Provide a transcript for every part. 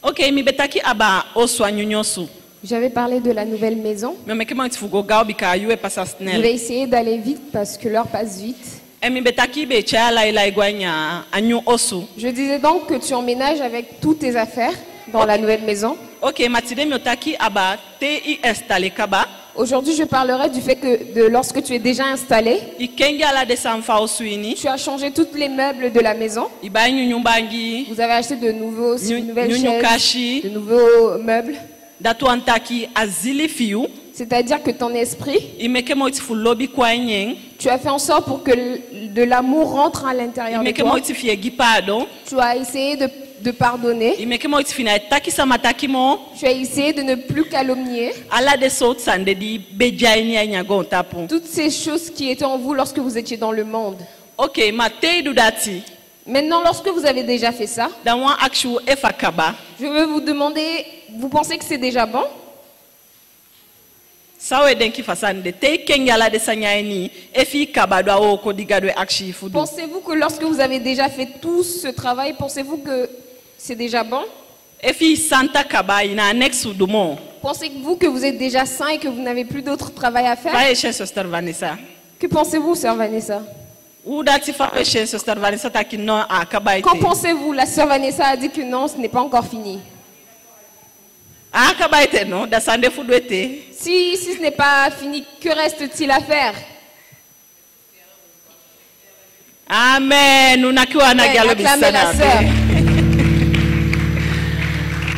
Ok, mi betaki aba oswa nyonyosu. J'avais parlé de la nouvelle maison. Mais comment tu fugo gao bika yue passa Je snel. vais essayer d'aller vite parce que l'heure passe vite. Et mi betaki be chala ila igwanya anyu osu. Je disais donc que tu emménages avec toutes tes affaires dans la nouvelle maison. Ok, matide mi otaki aba te I installé kaba. Aujourd'hui, je parlerai du fait que lorsque tu es déjà installé, Ikengi ala de sanfa osuini. tu as changé tous les meubles de la maison. Iba nyumbangi. Vous avez acheté de nouvelles chaises, Kashi. de nouveaux meubles. Datu antaki azili fiu. C'est-à-dire que ton esprit, Imeke mo itifu lobby kwa nyeng. tu as fait en sorte pour que de l'amour rentre à l'intérieur de Imeke mo toi. itifu yegi pardon. Tu as essayé de pardonner. Imeke mo itifu na taki samataki mo. Tu as essayé de ne plus calomnier. Ala de sot sande di bejaini anyago tapu. Toutes ces choses qui étaient en vous lorsque vous étiez dans le monde. Ok, ma teidu dati. Maintenant, lorsque vous avez déjà fait ça, Dans one action efakaba. je veux vous demander, vous pensez que c'est déjà bon? Sawe denki fasande te kengi ala de sanyaini efi kabado o ko digado action fudu. Pensez-vous que lorsque vous avez déjà fait tout ce travail, pensez-vous que c'est déjà bon? Efi santa kaba ina nexu dumo. Pensez-vous que vous êtes déjà sain et que vous n'avez plus d'autre travail à faire? Fa chez Sister Vanessa. Que pensez-vous, sœur Vanessa? Ou dati fa chez Sister Vanessa takino a kaba Qu'en ite. pensez-vous? La sœur Vanessa a dit que non, ce n'est pas encore fini. A kaba ite no da sande fudu ete. Si ce n'est pas fini, que reste-t-il à faire? Amen. Unakiwa na galo Acclamez la bisana. sœur.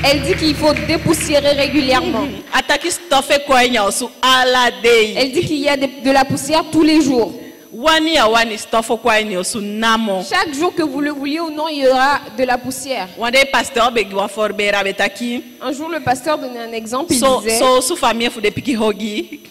Elle dit qu'il faut dépoussiérer régulièrement. Ataki stoffe kwa nya osu ala day. Elle dit qu'il y a de la poussière tous les jours. Wani ya wani stoffe kwa nya osu namo. Chaque jour que vous le vouliez ou non, il y aura de la poussière. Wande pasteur begi wa forbera betaki. Un jour, le pasteur donnait un exemple. Il So disait, su famille fu de piki hogi.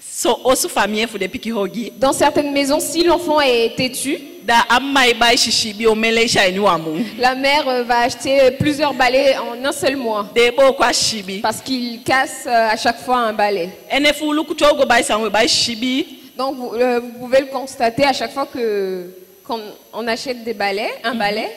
So osu famille fu de piki hogi. dans certaines maisons, si l'enfant est têtu, Da amma ibai shishibi o mele shaini wamu. la mère va acheter plusieurs balais en un seul mois. Debo kwa shibi. Parce qu'il casse à chaque fois un balai. Ene fu luku chogo bai sanwe bai shibi. Donc vous pouvez le constater à chaque fois qu'on on achète des balais, un balai,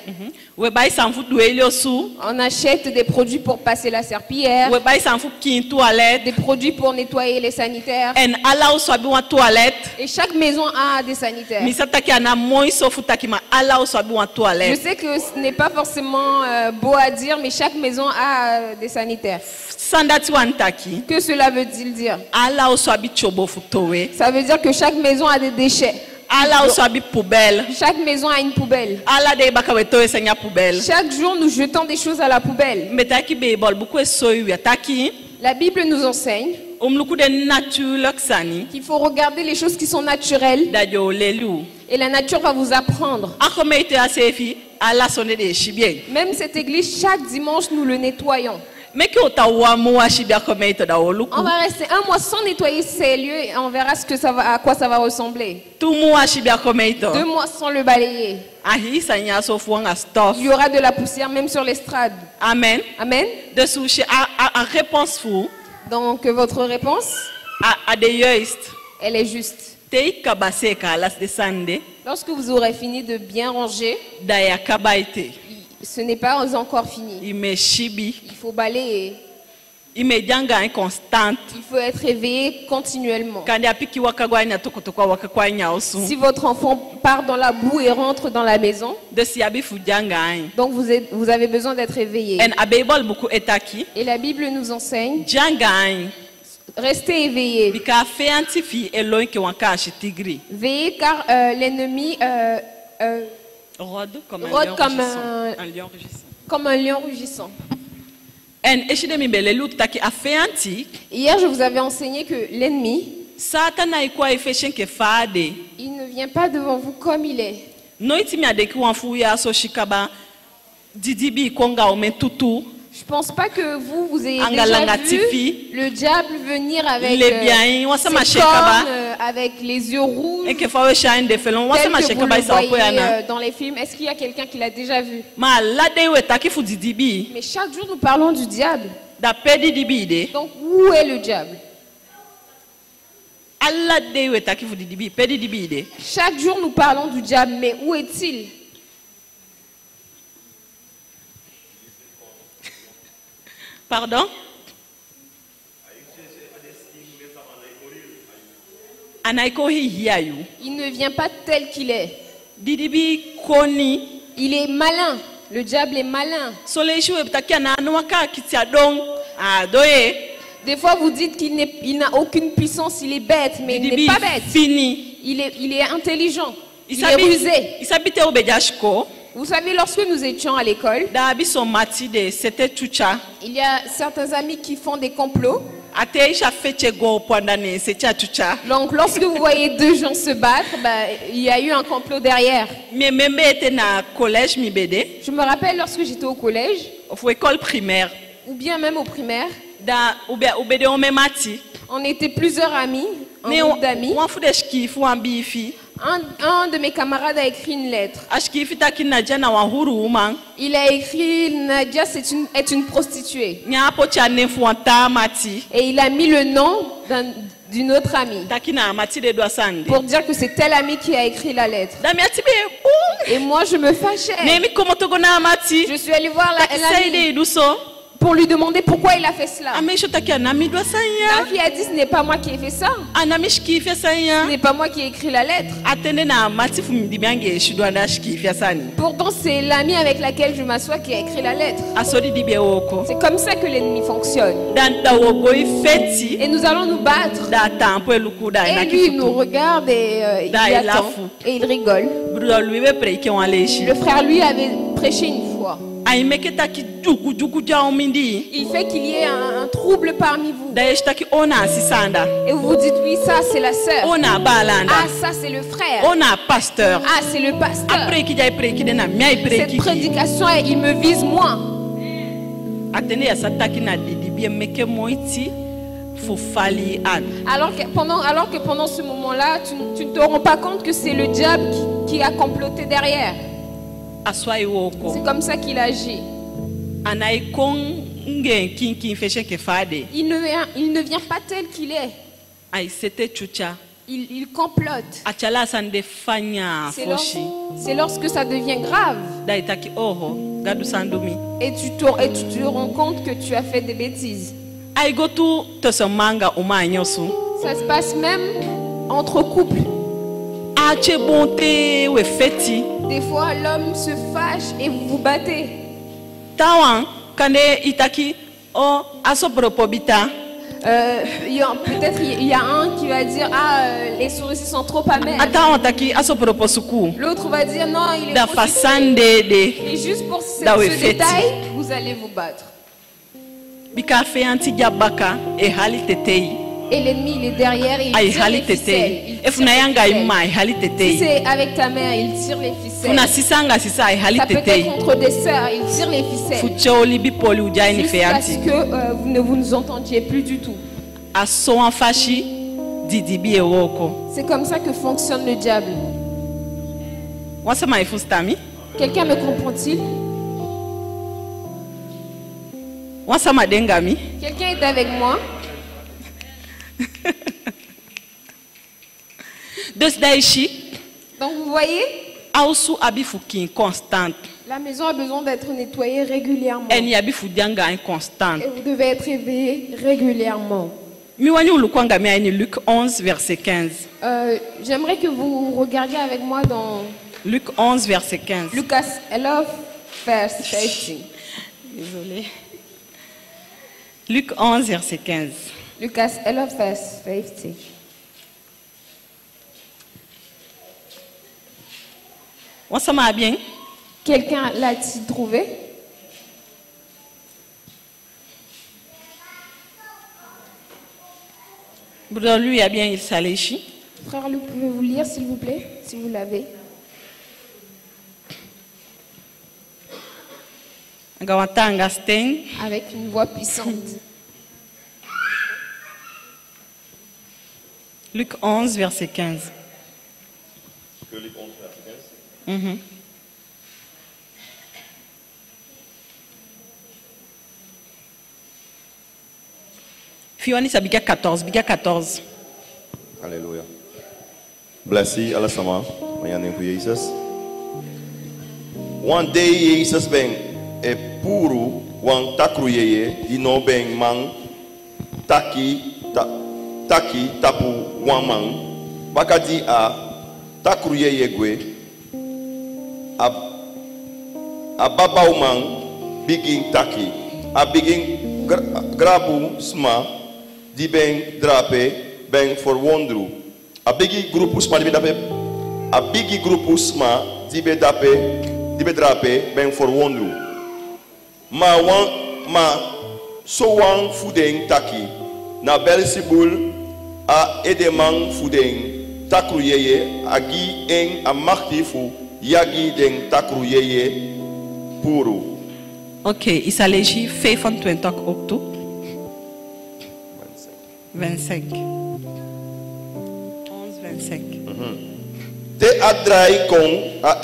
We bai sanfu dueli osu. on achète des produits pour passer la serpillière, We bai sanfu kin toilette. des produits pour nettoyer les sanitaires. En ala oswabi wa toilette. Et chaque maison a des sanitaires. Misataki ana moi sofu takima ala oswabi wa Je toilette. sais que ce n'est pas forcément beau à dire, mais chaque maison a des sanitaires. Sandati wantaki. Que cela veut-il dire? Ala oswabi chobo futowe. Ça veut dire que chaque maison a des déchets. Ala oswabi poubelle. Chaque maison a une poubelle. Ala de bakawe towe senya poubelle. Chaque jour, nous jetons des choses à la poubelle. Metaki beibol buku esoyu yataki. La Bible nous enseigne Umluku de nature loksani. qu'il faut regarder les choses qui sont naturelles Dajo lelu. et la nature va vous apprendre. Akomeite asefi ala sonne de shibien. Même cette église, chaque dimanche, nous le nettoyons. Meki otawamu wa shibia komeite da oluku. On va rester un mois sans nettoyer ces lieux et on verra à quoi ça va ressembler. Tumu wa shibia komeite. 2 mois sans le balayer. Ahi sanya sofu nga stuff. Il y aura de la poussière même sur l'estrade. Amen. Amen. De sushi a réponse fou. Donc votre réponse, A de yoist. elle est juste. Tei kabase ka alas de sande. Lorsque vous aurez fini de bien ranger, Da ya kabaite. ce n'est pas encore fini. Ime shibi. Il faut balayer. Ime janga inconstante. Il faut être éveillé continuellement. Kandi apiki wakagwanya tokotokwa wakakwanya osu. Si votre enfant part dans la boue et rentre dans la maison, De siabi fu janga ein. donc vous avez besoin d'être éveillé. En abeibol buku etaki. Et la Bible nous enseigne, Janga ein. restez éveillés. Bika feantifi eloin ke wankashi tigri. Veillez car l'ennemi Rôde comme un Rôde lion comme rugissant. un- Un lion rugissant. comme un lion rugissant. En eshide mi belelu taki afeanti. Hier, je vous avais enseigné que l'ennemi, Satana ikwa efeshen ke fade. il ne vient pas devant vous comme il est. Noiti mi adeki wanfu ya so shikaba. Didibi konga ome tutu. Je ne pense pas que vous ayez Angalanga déjà vu tifi. le diable venir avec Les biens, wasama ses shekaba. cornes, avec les yeux rouges, Eke fawe shine de felon. tel Wasama que vous shekaba le isa voyez okoyana. dans les films. Est-ce qu'il y a quelqu'un qui l'a déjà vu? Ma ladewe taki fu didibi. Mais chaque jour, nous parlons du diable. Da pedi dibi de. Donc, où est le diable? Allah dewe taki fu didibi. Pedi dibi de. Chaque jour, nous parlons du diable, mais où est-il? Pardon? Il ne vient pas tel qu'il est. Didibi koni. Il est malin. Le diable est malin. Des fois, vous dites qu'il n'a aucune puissance, il est bête, mais il n'est pas bête. Fini. Il est intelligent. Il est rusé. Vous savez, lorsque nous étions à l'école, il y a certains amis qui font des complots. Donc, lorsque vous voyez deux gens se battre, il y a eu un complot derrière. Je me rappelle lorsque j'étais au collège, école primaire, ou bien même au primaire, on était plusieurs amis, un groupe d'amis. Un de mes camarades a écrit une lettre. Il a écrit Nadia est une prostituée. Et il a mis le nom d'une autre amie pour dire que c'est tel ami qui a écrit la lettre. Et moi je me fâchais. Je suis allée voir l'ami pour lui demander pourquoi il a fait cela. La fille a dit ce n'est pas moi qui ai fait ça. Ce n'est pas moi qui ai écrit la lettre. Pourtant c'est l'ami avec laquelle je m'assois qui a écrit la lettre. C'est comme ça que l'ennemi fonctionne. Et nous allons nous battre. Et lui il nous regarde et il attend. Et il rigole. Le frère lui avait prêché une fois. Il fait qu'il y ait un trouble parmi vous. Et vous vous dites oui, ça c'est la sœur. Ah, ça c'est le frère. Ah, c'est le pasteur. Cette prédication, il me vise moi. Alors que pendant ce moment-là, tu ne te rends pas compte que c'est le diable qui a comploté derrière. C'est comme ça qu'il agit. Il ne vient pas tel qu'il est. Il complote. C'est lorsque ça devient grave. Et tu te rends compte que tu as fait des bêtises. Ça se passe même entre couples. Des fois, l'homme se fâche et vous vous battez. Peut-être il y a un qui va dire ah les sourcils sont trop amers. L'autre va dire non il est trop sucré. Et juste pour ce détail, vous allez vous battre. Et l'ennemi il est derrière et il tire les ficelles. Si c'est avec ta mère, il tire les ficelles. Ça peut être contre des sœurs, il tire les ficelles. Jusqu'à ce que vous ne vous entendiez plus du tout. C'est comme ça que fonctionne le diable. Quelqu'un me comprend-il? Quelqu'un est avec moi? Donc vous voyez, la maison a besoin d'être nettoyée régulièrement. Et vous devez être éveillé régulièrement. Luc 11, verset 15. J'aimerais que vous regardiez avec moi dans Luc 11, verset 15. Lucas 11, verset 15. Désolé. Luc 11, verset 15. Lucas 11, verset 15. Ça m'a bien. Quelqu'un l'a-t-il trouvé? Lui a bien il s'alléchit. Frère Luc, pouvez-vous lire s'il vous plaît, si vous l'avez? Avec une voix puissante. Luc 11, verset 15. Que Luc 11, verset 15. Fioni sabiga 14, biga 14. Alléluia. Blessé alla sama, mayane ku Jesus. One day Jesus ben e puro wan takruyeye dino ben man taki tapu wan man bakadi a takruyeye gwe a babau man bigin taki a bigin grabu sma di ben drape ben for wondru a bigi grupu sma di dape a bigi grupu sma di be drape ben for wondru ma so wan fuden taki na Belzebul a edeman fuden takruyeye agi en a maktifu yagi den takruyeye puro. Ok, il s'agit fait 25 octobre. 25. 11, 25. Te adrai kon a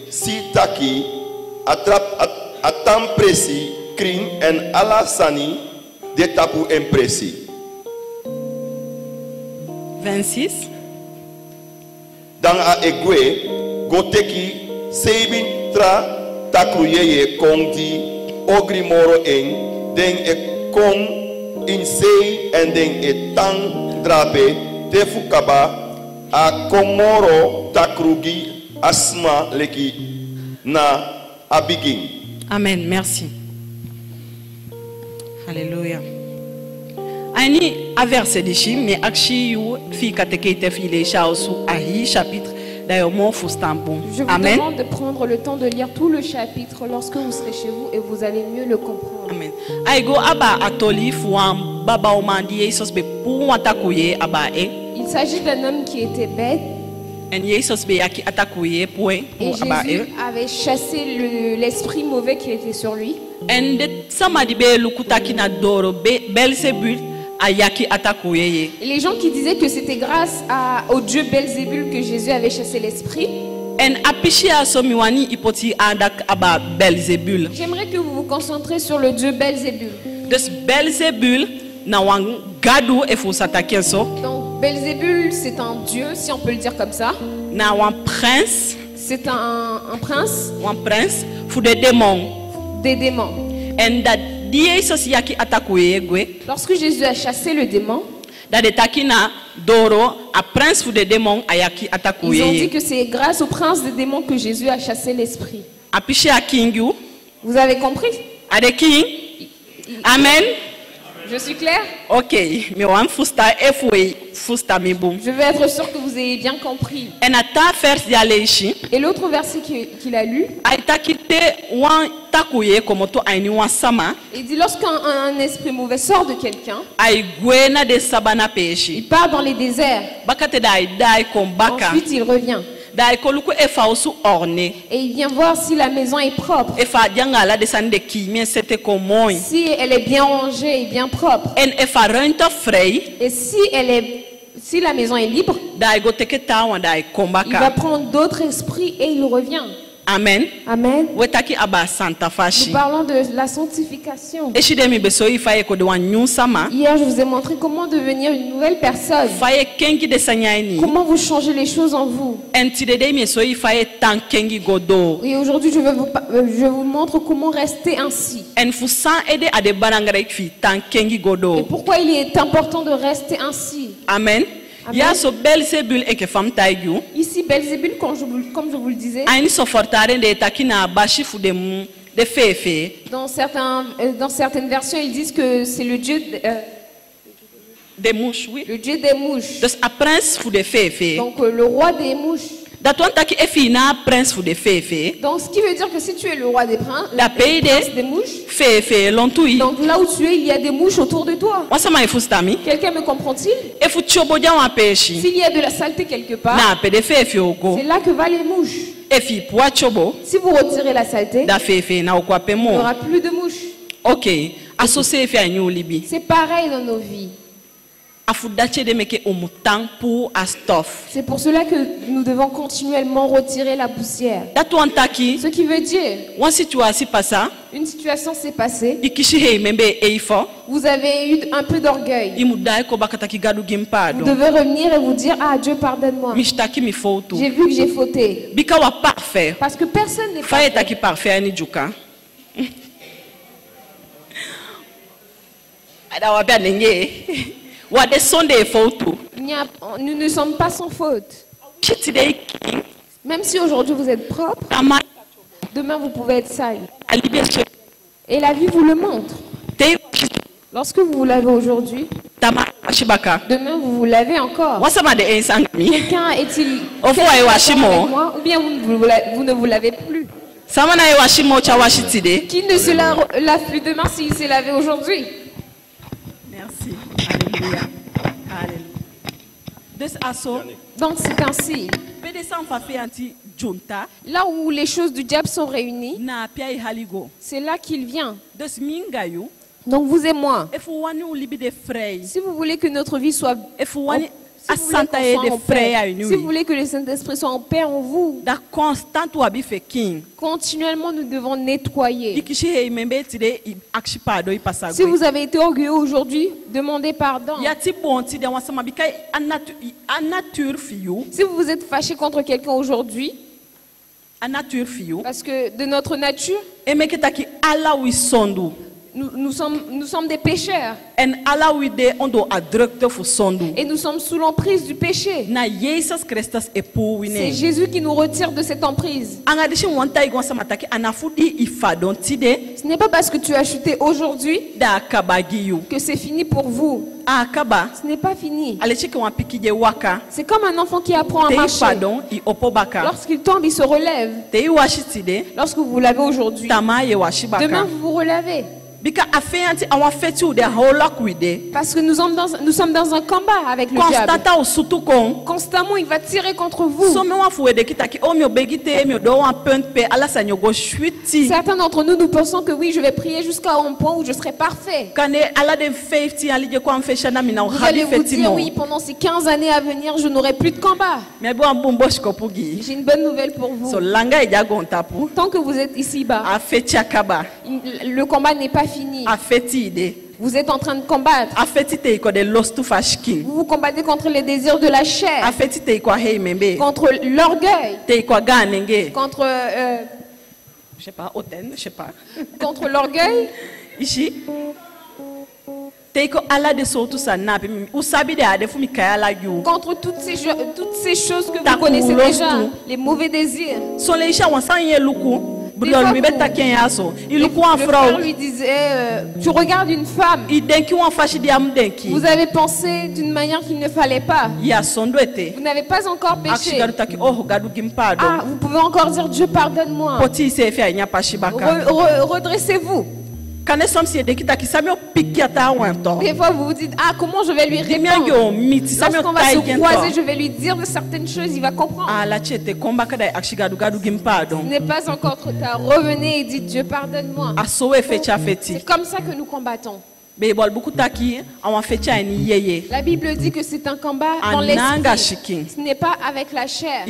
si taki atam presi kring en alasani de tapu impresi. 26. Dan a egwe goteki seibin tra takruyeye kon di ogrimoro en den e kon in sei en den e tang drape te fukaba a komoro takrugi asma leki na abigin. Amen, merci. Alléluia. Ani a verset de chim mais akshi yu fi katekete fi le chaosu ahi chapitre d'ailleurs mon fustambo. Je vous demande de prendre le temps de lire tout le chapitre lorsque vous serez chez vous et vous allez mieux le comprendre. Amen. Aigo aba atoli fuam baba omandi yesos be pour atakuye aba e. Il s'agit d'un homme qui était bête. Et Jésus avait chassé l'esprit mauvais qui était sur lui. Et les gens qui disaient que c'était grâce au dieu Belzébul que Jésus avait chassé l'esprit. J'aimerais que vous vous concentrez sur le dieu Belzébul. Donc Belzébul, c'est un dieu, si on peut le dire comme ça. C'est un prince. Des démons. Des démons. Lorsque Jésus a chassé le démon, ils ont dit que c'est grâce au prince des démons que Jésus a chassé l'esprit. Vous avez compris? Amen. Je suis claire? Ok. Je veux être sûr que vous ayez bien compris. Et l'autre verset qu'il a lu, il dit lorsqu'un esprit mauvais sort de quelqu'un, il part dans les déserts. Ensuite il revient. Et il vient voir si la maison est propre. Si elle est bien rangée et bien propre. Et si la maison est libre, il va prendre d'autres esprits et il revient. Amen. Amen. Nous parlons de la sanctification. Hier, je vous ai montré comment devenir une nouvelle personne. Comment vous changez les choses en vous. Et aujourd'hui, je vous montre comment rester ainsi. Et pourquoi il est important de rester ainsi. Amen. Ici, Belzébul, comme je vous le disais, dans certaines versions, ils disent que c'est le dieu des mouches, oui. Le dieu des mouches. Donc, le roi des mouches. Donc, ce qui veut dire que si tu es le roi des princes, des mouches, donc là où tu es, il y a des mouches autour de toi. Quelqu'un me comprend-il? S'il y a de la saleté quelque part, c'est là que va les mouches. Si vous retirez la saleté, il n'y aura plus de mouches. Ok. C'est pareil dans nos vies. C'est pour cela que nous devons continuellement retirer la poussière. Ce qui veut dire, une situation s'est passée, vous avez eu un peu d'orgueil. Vous devez revenir et vous dire, ah Dieu pardonne-moi. J'ai vu que j'ai fauté. Parce que personne n'est parfait. Nous ne sommes pas sans faute. Même si aujourd'hui vous êtes propre, demain vous pouvez être sale. Et la vie vous le montre. Lorsque vous vous lavez aujourd'hui, demain vous vous lavez encore. Quelqu'un est-il avec moi ou bien vous ne vous lavez plus? Qui ne se lave plus demain s'il s'est lavé aujourd'hui? Merci. Alléluia. Donc c'est ainsi. Là où les choses du diable sont réunies, c'est là qu'il vient. Donc vous et moi, si vous voulez que notre vie soit... Si vous voulez que le Saint-Esprit soit en paix en vous, continuellement nous devons nettoyer. Si vous avez été orgueilleux aujourd'hui, demandez pardon. Si vous vous êtes fâché contre quelqu'un aujourd'hui, parce que de notre nature, nous sommes des pécheurs. Et nous sommes sous l'emprise du péché. C'est Jésus qui nous retire de cette emprise. Ce n'est pas parce que tu as chuté aujourd'hui que c'est fini pour vous. Ce n'est pas fini. C'est comme un enfant qui apprend à marcher. Lorsqu'il tombe, il se relève. Lorsque vous vous lavez aujourd'hui, demain vous vous relevez. Parce que nous sommes dans un combat avec le diable. Constamment, il va tirer contre vous. Certains d'entre nous, nous pensons que oui, je vais prier jusqu'à un point où je serai parfait. Vous allez vous dire, oui, pendant ces 15 années à venir, je n'aurai plus de combat. J'ai une bonne nouvelle pour vous. Tant que vous êtes ici-bas, le combat n'est pas fini. Vous êtes en train de combattre. Vous vous combattez contre les désirs de la chair, contre l'orgueil, contre contre l'orgueil. Contre toutes ces choses que vous connaissez déjà, les mauvais désirs. Le frère lui disait, tu regardes une femme, vous avez pensé d'une manière qu'il ne fallait pas. Vous n'avez pas encore péché. Ah, vous pouvez encore dire, Dieu pardonne-moi. Redressez-vous. Des fois vous vous dites, ah, comment je vais lui répondre? Lorsqu'on va se croiser, je vais lui dire de certaines choses, il va comprendre. Ce n'est pas encore trop tard. Revenez et dites, Dieu pardonne-moi. C'est comme ça que nous combattons. La Bible dit que c'est un combat dans l'esprit. Ce n'est pas avec la chair.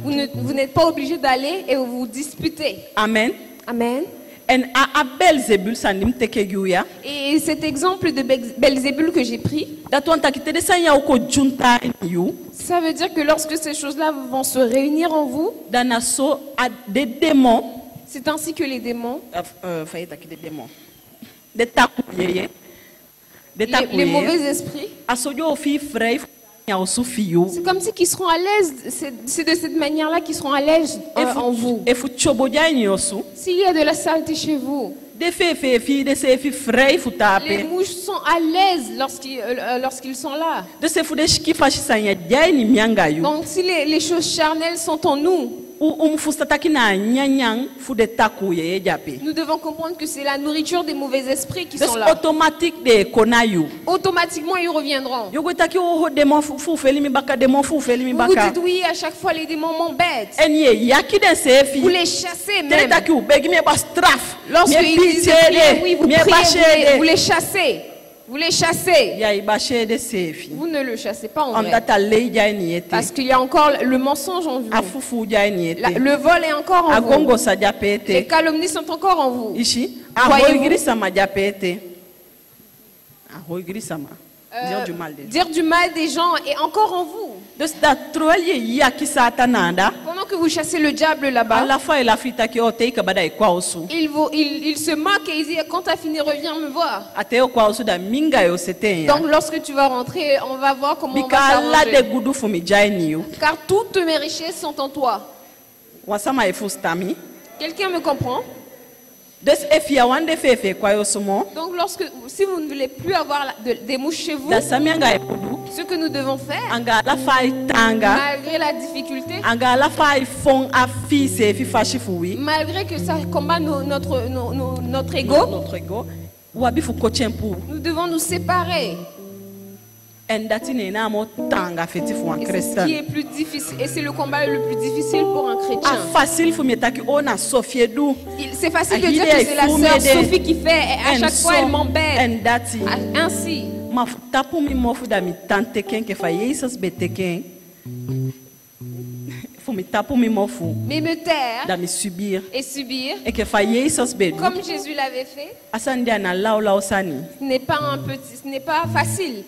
Vous n'êtes pas obligé d'aller et vous disputer. Amen. Amen. Et cet exemple de Belzébul que j'ai pris, ça veut dire que lorsque ces choses-là vont se réunir en vous, c'est ainsi que les démons, les mauvais esprits, c'est comme si qu'ils seront à l'aise. C'est de cette manière-là qu'ils seront à l'aise en vous. S'il y a de la saleté chez vous, les mouches sont à l'aise lorsqu'ils sont là. Donc si les choses charnelles sont en nous, nous devons comprendre que c'est la nourriture des mauvais esprits qui sont là. Automatiquement, ils reviendront. Vous vous dites, oui, à chaque fois, les démons m'embêtent. Vous les chassez même. Lorsqu'ils disent, oui, vous priez, vous les chassez. Vous les chassez. Vous ne le chassez pas en vrai. Parce qu'il y a encore le mensonge en vous. Le vol est encore en vous. Les calomnies sont encore en vous. Dire du mal des gens est encore en vous. Pendant que que vous chassez le diable là-bas, il se moque et il dit, quand tu as fini, reviens me voir. Donc lorsque tu vas rentrer, on va voir comment on va t'arranger. Car toutes mes richesses sont en toi. Quelqu'un me comprend? Donc si vous ne voulez plus avoir des mouches chez vous, ce que nous devons faire, malgré la difficulté, malgré que ça combat notre ego, nous devons nous séparer. Et c'est ce qui est plus difficile, et c'est le combat le plus difficile pour un chrétien. C'est facile de dire que c'est la sœur Sophie qui fait, et à chaque fois elle m'embête. Ainsi. Mais me taire et subir, comme Jésus l'avait fait, ce n'est pas facile.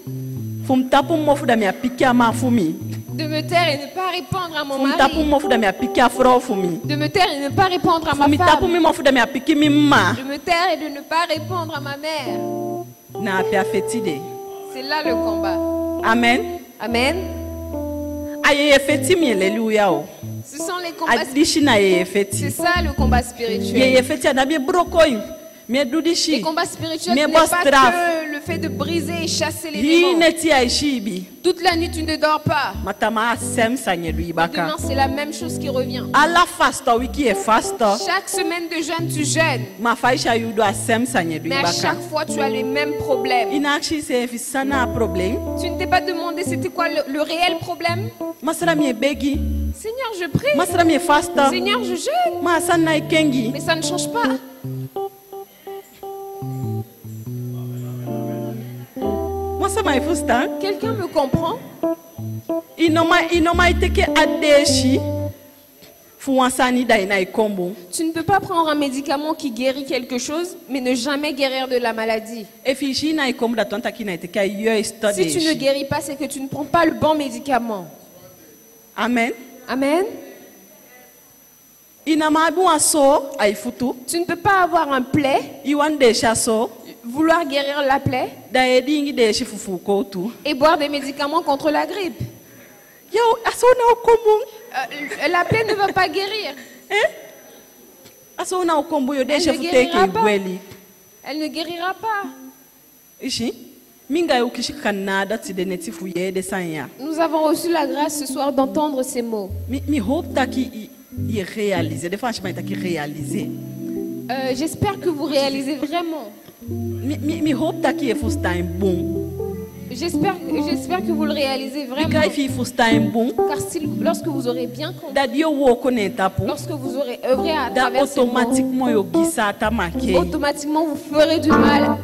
De me taire et ne pas répondre à mon mari. De me taire et ne pas répondre à ma femme. De me taire et de ne pas répondre à ma mère. C'est là le combat. Amen. Amen. Ce sont les combats spirituels. C'est ça le combat spirituel. Les combats spirituels n'est pas que le fait de briser et chasser les démons. Toute la nuit tu ne dors pas. Demain c'est la même chose qui revient. Chaque semaine de jeûne tu jeûnes. Mais à chaque fois tu as les mêmes problèmes. Tu ne t'es pas demandé c'était quoi le réel problème? Seigneur je prie. Seigneur je jeûne. Mais ça ne change pas. Quelqu'un me comprend? Tu ne peux pas prendre un médicament qui guérit quelque chose, mais ne jamais guérir de la maladie. Si tu ne guéris pas, c'est que tu ne prends pas le bon médicament. Amen. Amen. Tu ne peux pas avoir un plaie, vouloir guérir la plaie et boire des médicaments contre la grippe. La plaie ne va pas guérir. Elle ne guérira pas. Elle ne guérira pas. Nous avons reçu la grâce ce soir d'entendre ces mots. J'espère que vous réalisez vraiment. J'espère que vous le réalisez vraiment. Car lorsque vous aurez bien compris, lorsque vous aurez œuvré à travers ce monde, automatiquement vous ferez du mal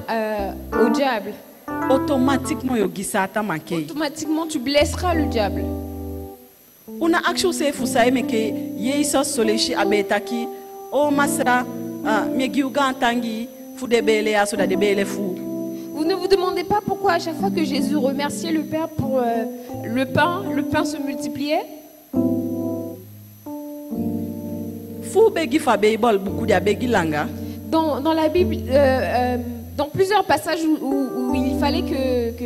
au diable. Automatiquement tu blesseras le diable. Vous ne vous demandez pas pourquoi à chaque fois que Jésus remerciait le Père pour le pain se multipliait. Dans la Bible, dans plusieurs passages où il fallait qu'il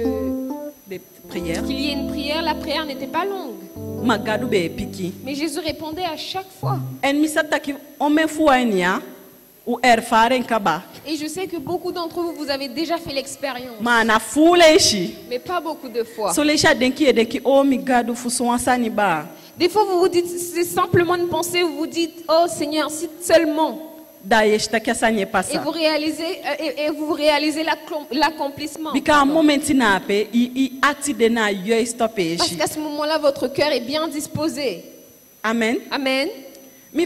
y ait une prière, la prière n'était pas longue. Mais Jésus répondait à chaque fois. Et je sais que beaucoup d'entre vous, vous avez déjà fait l'expérience. Mais pas beaucoup de fois. Des fois, vous vous dites, c'est simplement une pensée, vous vous dites, oh Seigneur, si seulement. Et vous réalisez l'accomplissement. Parce qu'à ce moment-là, votre cœur est bien disposé. Amen. Amen. J'ai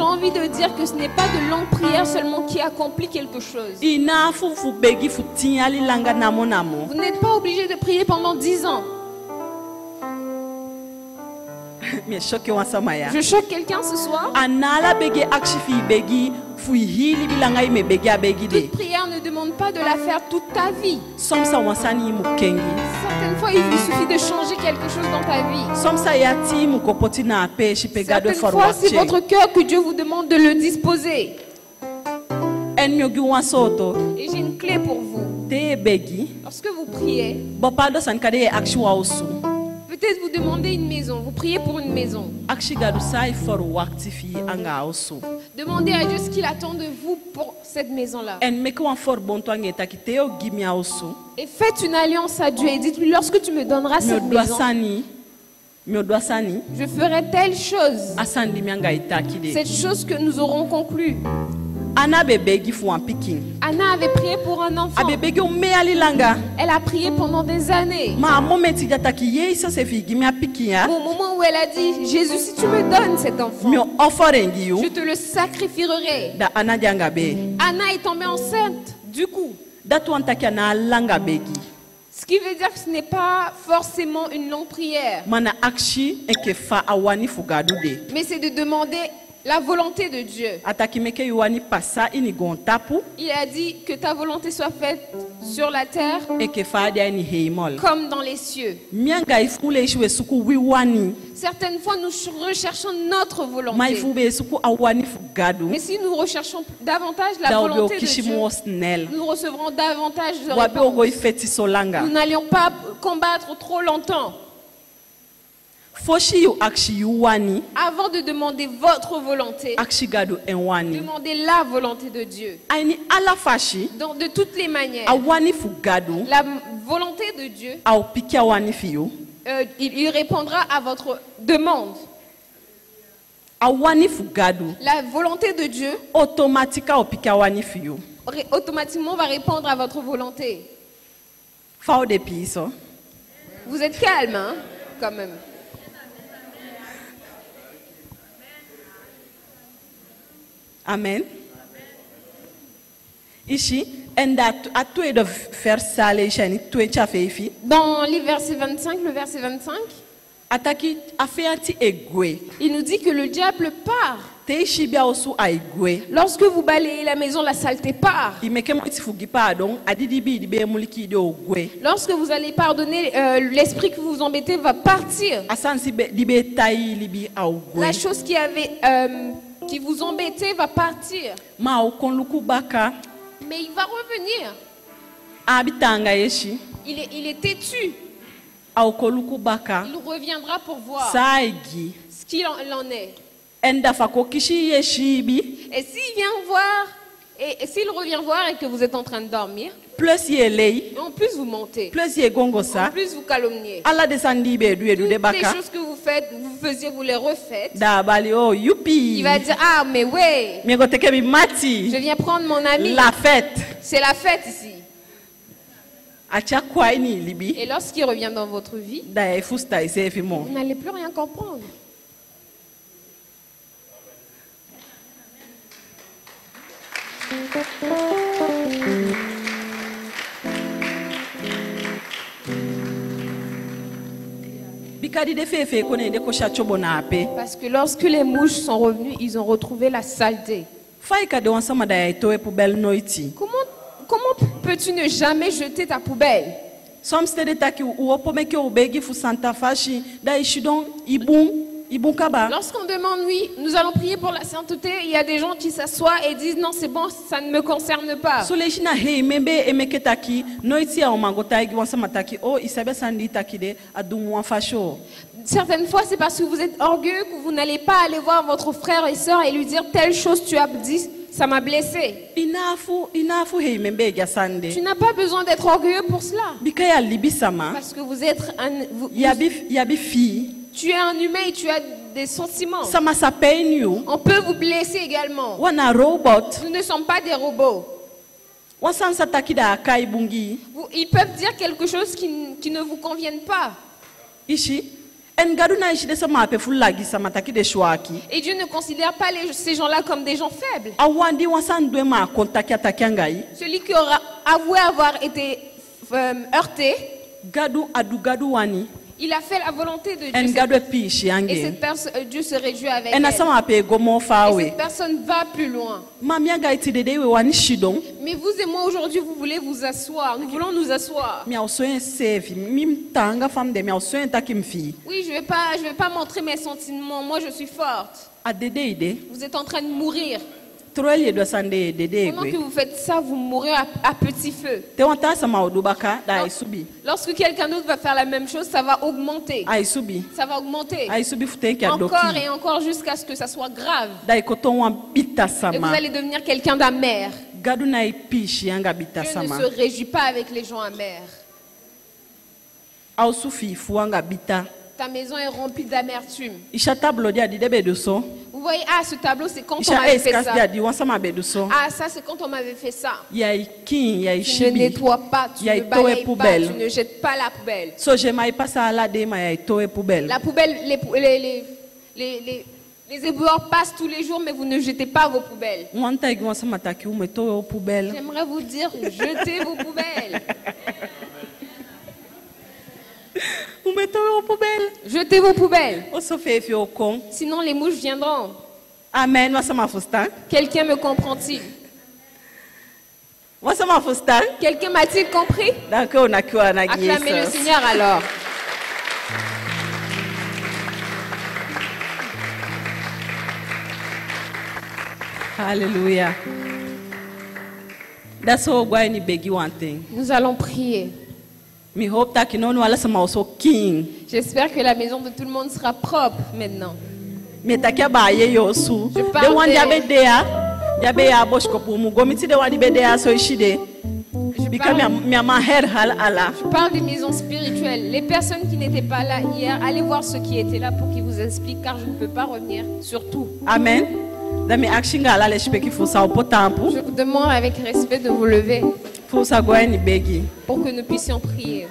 envie de dire que ce n'est pas de longue prière seulement qui accomplit quelque chose. Vous n'êtes pas obligé de prier pendant 10 ans. Je choque quelqu'un ce soir. Toute prière ne demande pas de la faire toute ta vie. Simplement Certaines fois, il suffit de changer quelque chose dans ta vie. Certaines fois, c'est votre cœur que Dieu vous demande de le disposer. Et j'ai une clé pour vous. Lorsque vous priez, peut-être vous demandez une maison, vous priez pour une maison. Demandez à Dieu ce qu'il attend de vous pour cette maison-là. Et faites une alliance à Dieu et dites-lui, lorsque tu me donneras cette maison, je ferai telle chose. Cette chose que nous aurons conclue. Anna avait prié pour un enfant. Elle a prié pendant des années. Au moment où elle a dit, Jésus, si tu me donnes cet enfant, je te le sacrifierai. Anna est tombée enceinte. Du coup, ce qui veut dire que ce n'est pas forcément une longue prière, mais c'est de demander la volonté de Dieu. Il a dit que ta volonté soit faite sur la terre comme dans les cieux. Certaines fois, nous recherchons notre volonté. Mais si nous recherchons davantage la volonté de Dieu, nous recevrons davantage de réponses. Nous n'allions pas combattre trop longtemps. Avant de demander votre volonté, demandez la volonté de Dieu. Donc, de toutes les manières, la volonté de Dieu, il répondra à votre demande. La volonté de Dieu automatiquement va répondre à votre volonté. Vous êtes calme, hein, quand même. Amen. Ici, dans le verset 25, il nous dit que le diable part. Lorsque vous balayez la maison, la saleté part. Lorsque vous allez pardonner, l'esprit que vous embêtez va partir. La chose qui vous embêtait va partir. Mais il va revenir. Il est têtu. Il reviendra pour voir ce qu'il en est. Et s'il vient voir, et s'il revient voir et que vous êtes en train de dormir, en plus vous montez, en plus vous calomniez. Toutes les choses que vous faisiez, vous les refaites. Il va dire, ah mais ouais, je viens prendre mon ami. C'est la fête ici. Et lorsqu'il revient dans votre vie, vous n'allez plus rien comprendre. Parce que lorsque les mouches sont revenues, ils ont retrouvé la saleté. Comment peux-tu ne jamais jeter ta poubelle? Lorsqu'on demande oui, nous allons prier pour la sainteté, il y a des gens qui s'assoient et disent non, c'est bon, ça ne me concerne pas. Certaines fois, c'est parce que vous êtes orgueilleux que vous n'allez pas aller voir votre frère et soeur et lui dire telle chose tu as dit, ça m'a blessé. Tu n'as pas besoin d'être orgueilleux pour cela. Parce que vous êtes tu es un humain et tu as des sentiments. On peut vous blesser également. Nous ne sommes pas des robots. Ils peuvent dire quelque chose qui ne vous convienne pas. Et Dieu ne considère pas ces gens-là comme des gens faibles. Celui qui aura avoué avoir été heurté, il a fait la volonté de Dieu. Et cette personne, Dieu se réjouit avec elle. Et cette personne va plus loin. Mais vous et moi aujourd'hui, vous voulez vous asseoir. Nous voulons nous asseoir. Oui, je vais pas montrer mes sentiments. Moi, je suis forte. Vous êtes en train de mourir. Pendant que vous faites ça, vous mourrez à petit feu. Lorsque quelqu'un d'autre va faire la même chose, ça va augmenter. Ça va augmenter. Encore et encore jusqu'à ce que ça soit grave. Et vous allez devenir quelqu'un d'amer. Dieu ne se réjouit pas avec les gens amers. Ta maison est remplie d'amertume. Vous voyez, ce tableau, c'est quand on m'avait fait ça. Ça, c'est quand on m'avait fait ça. Tu ne nettoies pas, tu ne balayes pas, tu ne jettes pas la poubelle. La poubelle, les éboueurs passent tous les jours, mais vous ne jetez pas vos poubelles. J'aimerais vous dire, jetez vos poubelles. Jetez vos poubelles. Sinon les mouches viendront. Amen. Quelqu'un me comprend-il? Quelqu'un m'a-t-il compris? Acclamez le Seigneur alors. Alléluia. Nous allons prier. J'espère que la maison de tout le monde sera propre maintenant. Je parle des maisons spirituelles. Les personnes qui n'étaient pas là hier, allez voir ceux qui étaient là pour qu'ils vous expliquent, car je ne peux pas revenir sur tout. Amen. Je vous demande avec respect de vous lever pour que nous puissions prier.